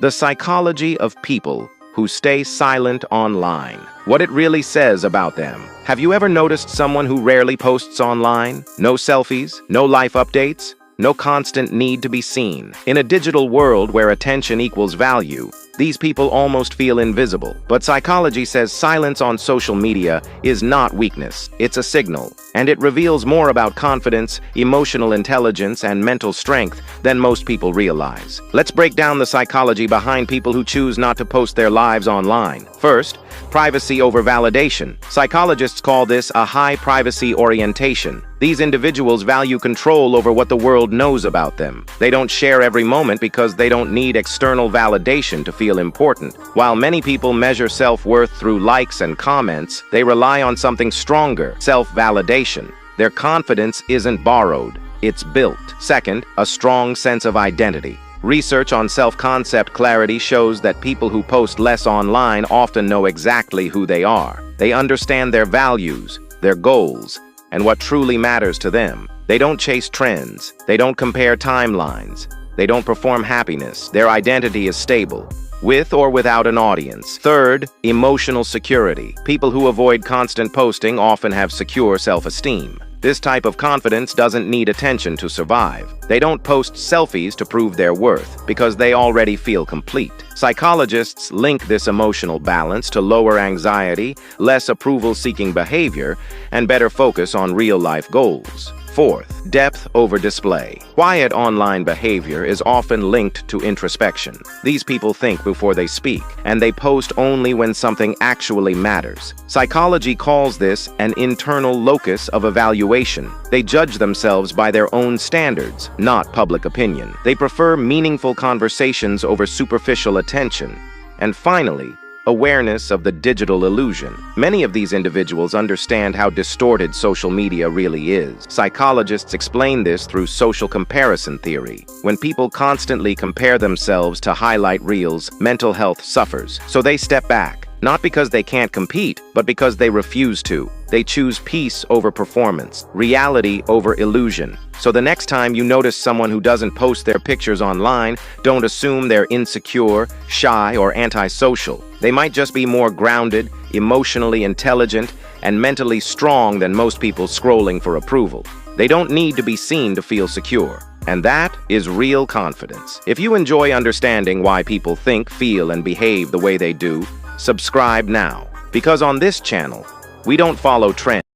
The psychology of people who stay silent online. What it really says about them. Have you ever noticed someone who rarely posts online? No selfies, no life updates, no constant need to be seen. In a digital world where attention equals value, these people almost feel invisible. But psychology says silence on social media is not weakness, it's a signal. And it reveals more about confidence, emotional intelligence, and mental strength than most people realize. Let's break down the psychology behind people who choose not to post their lives online. First, privacy over validation. Psychologists call this a high privacy orientation. These individuals value control over what the world knows about them. They don't share every moment because they don't need external validation to feel important. While many people measure self-worth through likes and comments, they rely on something stronger, self-validation. Their confidence isn't borrowed, it's built. Second, a strong sense of identity. Research on self-concept clarity shows that people who post less online often know exactly who they are. They understand their values, their goals, and what truly matters to them. They don't chase trends. They don't compare timelines. They don't perform happiness. Their identity is stable, with or without an audience. Third, emotional security. People who avoid constant posting often have secure self-esteem. This type of confidence doesn't need attention to survive. They don't post selfies to prove their worth, because they already feel complete. Psychologists link this emotional balance to lower anxiety, less approval-seeking behavior, and better focus on real-life goals. Fourth, depth over display. Quiet online behavior is often linked to introspection. These people think before they speak, and they post only when something actually matters. Psychology calls this an internal locus of evaluation. They judge themselves by their own standards, not public opinion. They prefer meaningful conversations over superficial attention. And finally, awareness of the digital illusion. Many of these individuals understand how distorted social media really is. Psychologists explain this through social comparison theory. When people constantly compare themselves to highlight reels, mental health suffers. So they step back, not because they can't compete, but because they refuse to. They choose peace over performance, reality over illusion. So the next time you notice someone who doesn't post their pictures online, don't assume they're insecure, shy, or antisocial. They might just be more grounded, emotionally intelligent, and mentally strong than most people scrolling for approval. They don't need to be seen to feel secure. And that is real confidence. If you enjoy understanding why people think, feel, and behave the way they do, subscribe now. Because on this channel, we don't follow trends.